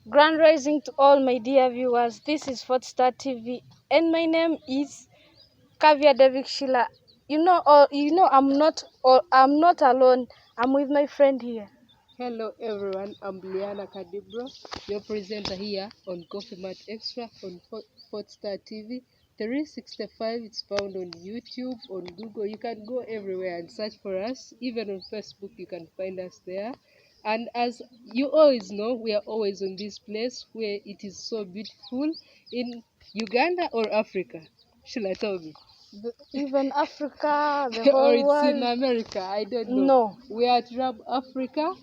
Grand rising to all my dear viewers. This is Fourth Star TV, and my name is Kavya Devik Shila. I'm not alone. I'm with my friend here. Hello everyone, I'm Liana Kadibro, your presenter here on Coffee Mat Extra on Fourth Star TV. 365, it's found on YouTube, on Google. You can go everywhere and search for us. Even on Facebook, you can find us there. And as you always know, we are always on this place where it is so beautiful in Uganda or Africa. Shall I tell me? Even Africa, the Or whole it's world. in America, I don't know. No. We are at Rab Africa,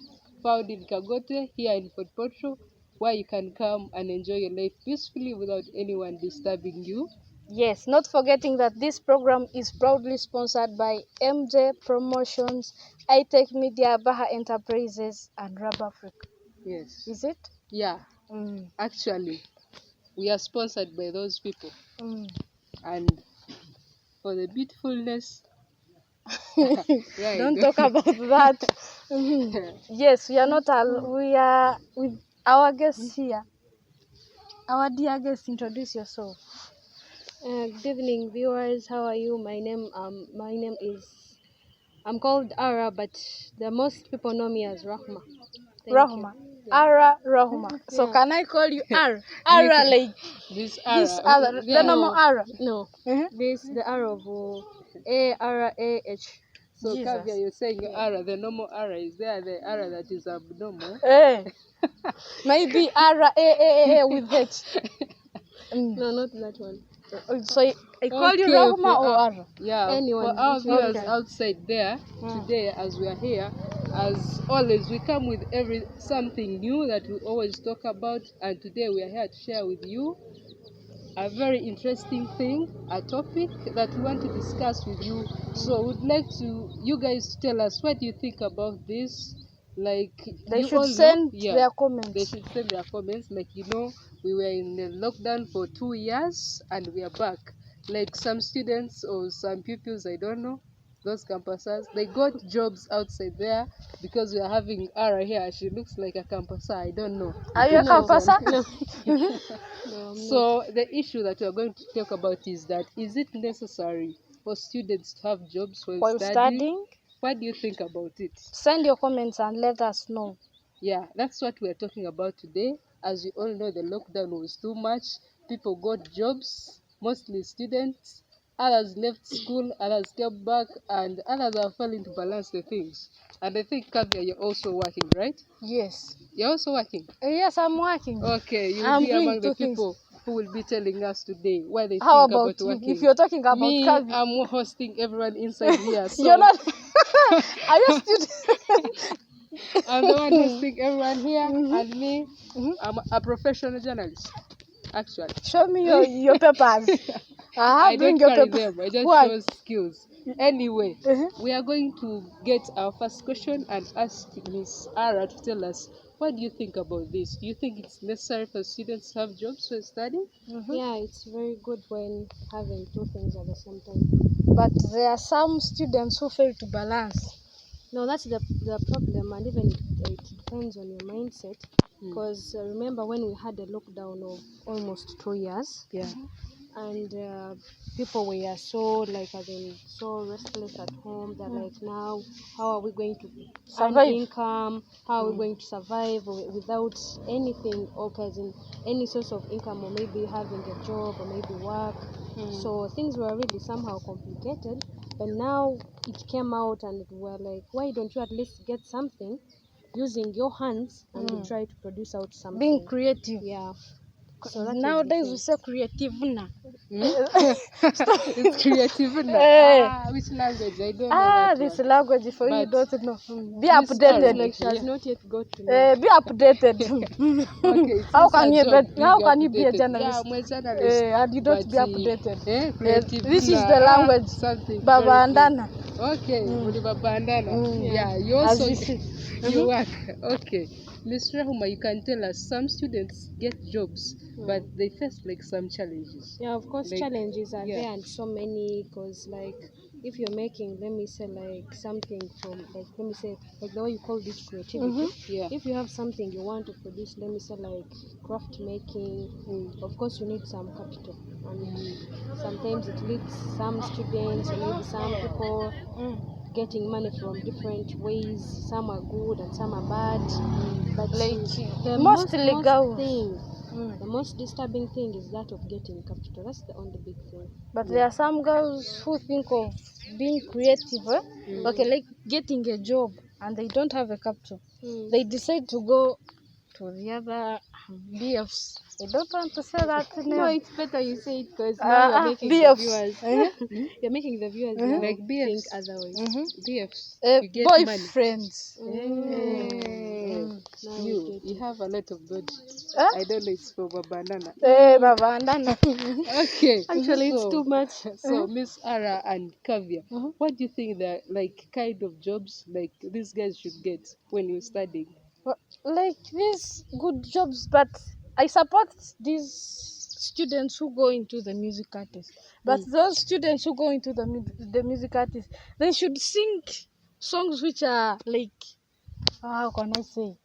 found in Kagote, here in Fort Portal, where you can come and enjoy your life peacefully without anyone disturbing you. Yes, not forgetting that this program is proudly sponsored by MJ Promotions, iTech Media, Baha Enterprises, and Rab Africa. Yes. Is it? Yeah, actually, we are sponsored by those people. And for the beautifulness, right. Don't talk about that. Yes, we are not. We are with our guests here. Our dear guest, introduce yourself. Good evening, viewers. How are you? My name is. I'm called Ara, but the most people know me as Rahma. Thank Rahma. you. Ara Rahma. So Yeah. can I call you Ara? Ara like This this Ara. Ara, the normal Ara. No. Mhm. This the Ara of A-R-A-H. So, Jesus. Kavya, you're saying Ara, the normal Ara, is there the Ara that is abnormal? Maybe Ara A with H. No, not that one. So I call you Okay, Rahma for or our- Ara? Yeah, Anyone, for our which one? viewers Okay. outside there, today as we are here, as always, we come with something new that we always talk about, and today we are here to share with you a very interesting thing, a topic that we want to discuss with you. So we'd like you guys to tell us what you think about this. Like They you should all know, send yeah, their comments. they should send their comments. Like we were in the lockdown for 2 years and we are back. Like some students or some pupils, I don't know, those campuses, they got jobs outside there because we are having Ara here. She looks like a campuser. I don't know. Are you a No. campasa? No, I'm So the issue that we are going to talk about is that is it necessary for students to have jobs While studying, What do you think about it? send your comments and let us know. Yeah, that's what we are talking about today. As you all know, the lockdown was too much. People got jobs, mostly students. Others left school, others came back, and others are failing to balance the things. And I think, Kavya, you're also working, right? Yes. You're also working. Yes, I'm working. Okay, you will I'm be doing among the two things. people who will be telling us today why they How think about about you? working. If you're talking about Me, Kavi, I'm hosting everyone inside here. So you're not. Are you student? I'm the one hosting everyone here, and me, I'm a professional journalist, actually. Show me your papers. I Bring don't your carry papers. them, I just Why? show skills. Anyway, we are going to get our first question and ask Miss Ara to tell us, what do you think about this? Do you think it's necessary for students to have jobs when studying? Yeah, it's very good when having two things at the same time. But there are some students who fail to balance. No, that's the problem, and even it depends on your mindset. Because remember when we had a lockdown of almost 2 years, Yeah. and people were so so restless at home. They're like, now how are we going to earn Survive. income? How are we going to survive without anything, or in any source of income, or maybe having a job, or maybe work? So things were really somehow complicated, but now it came out and we're like, why don't you at least get something using your hands and try to produce out something? Being creative. Yeah. So that is the Nowadays thing. we say creative na. It's creative now. Eh. Which language? I don't know that This one. language for you But don't know. Be Miss updated. Like she has Yeah. not yet got to know. Be updated. Okay, it's How just can a you job how being can you be a updated. journalist? Yeah, I'm a journalist. And you don't But, be updated. creative This is na, the language. something Baba very and good. Anna. Okay, Muli Baba and Anna. Yeah, you As also you see. you work. Okay, Miss Rahuma, you can tell us some students get jobs, but they face like some challenges. Yeah, of course, Like, challenges are yeah. there, and so many, because like if you're making, let me say, like something from, like, let me say, like the way you call this creativity. Yeah. If you have something you want to produce, let me say, like craft making, of course you need some capital, and sometimes it leads some students or maybe some people getting money from different ways. Some are good and some are bad, but Like, the mostly girls. the most disturbing thing is that of getting capital. That's the only big thing. But there are some girls who think of being creative, okay, like getting a job, and they don't have a capital. They decide to go to the other BFs. I don't want to say that name. No, it's better you say it, because now you're making the BFs. viewers. You're making the viewers now Like think BFs. otherwise. BFs. You get money. Boyfriends. Now we You get it. have a lot of dodge. Huh? I don't know, it's from a banana. Babandana. Okay. Actually, it's so- too much. So, Miss Ara and Kavya, what do you think that, like, kind of jobs like these guys should get when you're studying? Like these good jobs, but I support these students who go into the music artist. But those students who go into the music artist, they should sing songs which are like, how can I say,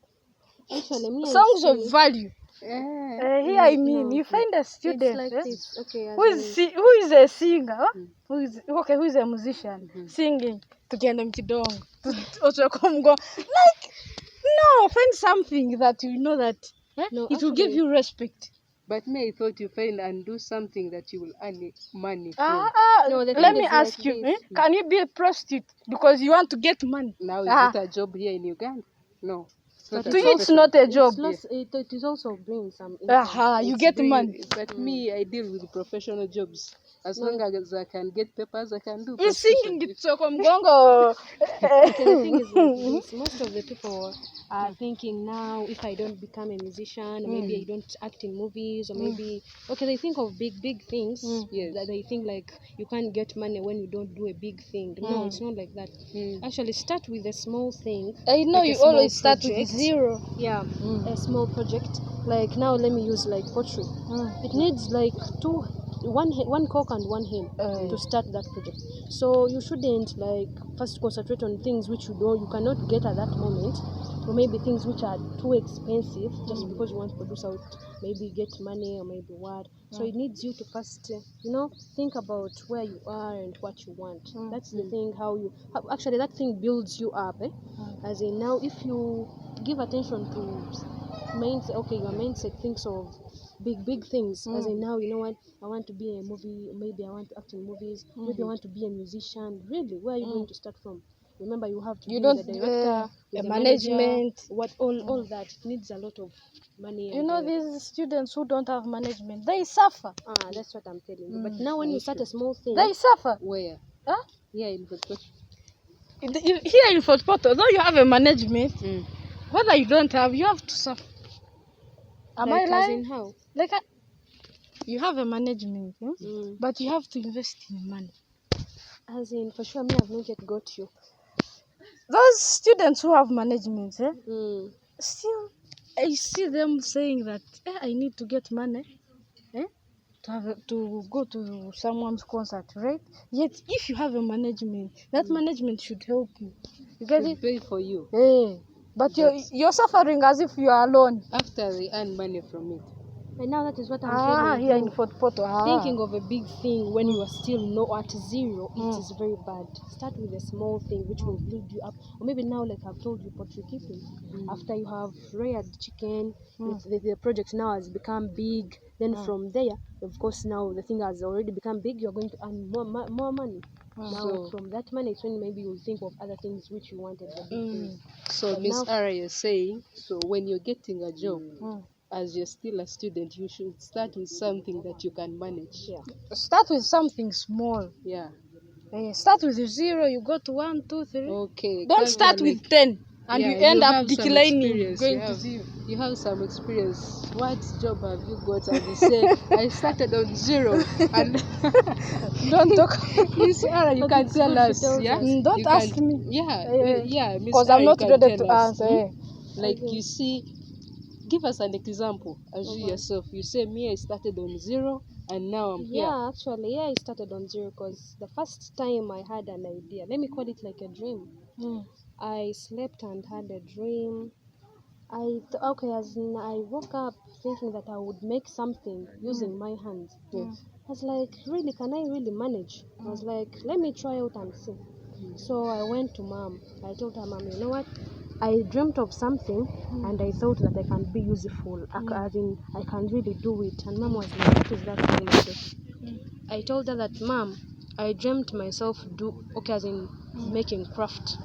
Actually, me, I songs see- of value. Here I mean, you find a It's student like eh, this. Okay, as who is a singer, who is a musician, singing tugenda mkidongo, otokomgo, like, no, find something that you know that No, it will give actually- you respect. But me, I thought you find and do something that you will earn money from. No, the Let thing me is ask like you, this. can you be a prostitute because you want to get money? Now, is Ah. it a job here in Uganda? No. It's not But a To you, it's profession. not a job. It is also bringing some income. You It's get doing- money. But me, I deal with professional jobs. As long as I can get papers, I can do. You prostitution. singing Tsoko Mgongo. Okay, the thing is like this. Most of the people are thinking now, if I don't become a musician, or maybe I don't act in movies, or maybe, okay, they think of big things. Yes. That they think like you can't get money when you don't do a big thing. No, it's not like that. Actually, start with a small thing. I know like a you small always start with project. zero. Yeah, a small project. Like now, let me use like pottery. It needs like one cock and one hen to start that project. So you shouldn't like first concentrate on things which you cannot get at that moment, or maybe things which are too expensive just because you want to produce out, maybe get money or maybe what. So it needs you to first think about where you are and what you want. That's the thing, actually that thing builds you up, as in now if you give attention to mindset, okay, your mindset thinks of big things, as in now, you know what, I want to be a movie, maybe I want to act in movies, maybe I want to be a musician. Really, where are you going to start from? Remember, you have to You be don't, with the director, with a the manager, management. what all that. It needs a lot of money. You and, know, these students who don't have management, they suffer. that's what I'm telling you. But now when you start a small thing, They suffer. Where? Huh? Here in Kototo. Here in Fort Portal, though you have a management, whether you don't have, you have to suffer. Am like, I as lying? in how? Like, you have a management, but you have to invest in money. As in, for sure, me, I've not yet got you. Those students who have management, still, I see them saying that I need to get money, to go to someone's concert, right? Yet, if you have a management, that management should help you. You get They it? pay for you But you're suffering as if you are alone. after they earn money from it. And now that is what I'm telling Here you. in Fort Portal. Thinking of a big thing when you are still at zero, it is very bad. Start with a small thing which will build you up. Or maybe now, like I've told you, pottery keeping. After you have reared chicken, the project now has become big. Then from there, of course, now the thing has already become big. You're going to earn more money. Now So- from that money, it's when maybe you'll think of other things which you wanted. The big things. So, But Miss now- Ara, you're saying, so when you're getting a job, as you're still a student, you should start with something that you can manage. Yeah. Start with something small. Yeah. Start with 0, you go to 1, 2, 3. Okay. Don't Kavya, start like- with 10 and Yeah, you end up have some declining, experience. going You to have- 0. You have some experience. What job have you got? And you say, I started on 0. And Don't talk. Miss Ara, you But can it's tell good to us. tell Yeah? us. Don't You ask can- me. Yeah, yeah, Miss Because Ara, I'm you not can ready tell to us. answer. Like you see, give us an example as you yourself. You say me, I started on 0 and now I'm here. Yeah, actually, yeah, I started on 0 because the first time I had an idea, let me call it like a dream. I slept and had a dream. Okay, as in I woke up thinking that I would make something using my hands. Yes. I was like, really, can I really manage? I was like, let me try out and see. So I went to mom. I told her, mom, you know what? I dreamt of something and I thought that I can be useful. As in, I can really do it. And mom was like, what is that thing you do? I told her that, mom, I dreamt myself as in making craft.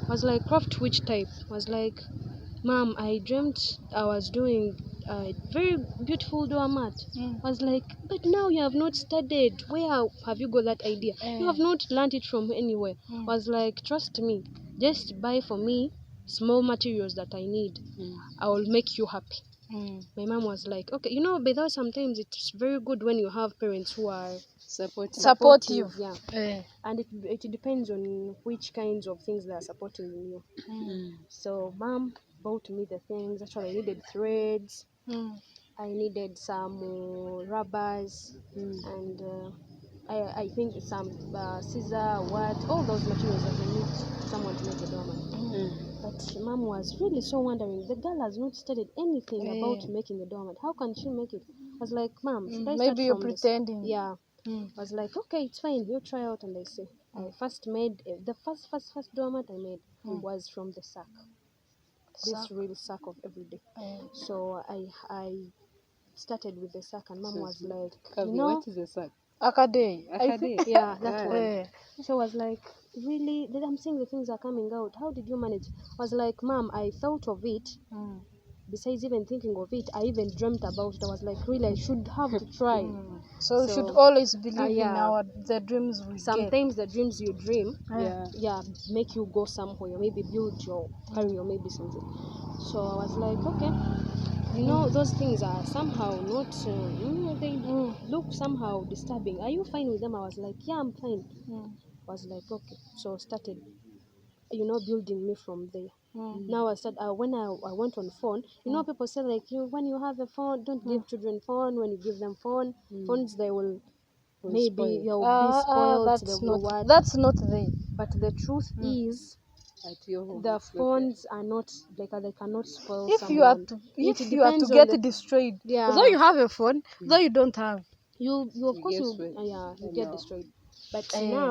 I was like, craft which type? I was like, mom, I dreamt I was doing a very beautiful doormat. I was like, but now you have not studied. Where have you got that idea? You have not learned it from anywhere. I was like, trust me, just buy for me small materials that I need. I will make you happy. My mom was like, okay, you know, but sometimes it's very good when you have parents who are Supportive. yeah. And it depends on which kinds of things they are supporting in you. So mom bought me the things. Actually, I needed threads. I needed some rubbers and I think some scissor, all those materials that you need someone to make a doormat. But mom was really so wondering. The girl has not studied anything about making a doormat. How can she make it? I was like, mom, should I start Maybe you're from this? pretending. Yeah. I was like, okay, it's fine. You try out and I see. I first made the first doormat I made was from the sack. This real sack of everyday. So I started with the sack and mom was like, Kavi, you know, what is a sack? Akade. Akade. yeah, that one. Eh. She was like, really? I'm seeing the things are coming out. How did you manage? I was like, mom, I thought of it. Besides even thinking of it, I even dreamt about it. I was like, really, I should have to try. So we should always believe in yeah. the dreams we get. Sometimes the dreams you dream, Yeah. make you go somewhere, maybe build your career, maybe something. So I was like, okay, you know, those things are somehow not, they look somehow disturbing. Are you fine with them? I was like, yeah, I'm fine. I was like, okay. So started, building me from there. Now I started, when I went on phone, people say like, when you have a phone, don't give children phone. When you give them phones, they will maybe you'll be spoiled. That's not there. But the truth is, At your home, the it's not phones are not like they cannot spoil If someone. you are to get destroyed, though you have a phone, though you don't have, you of course guess you what? you I get know. destroyed. But now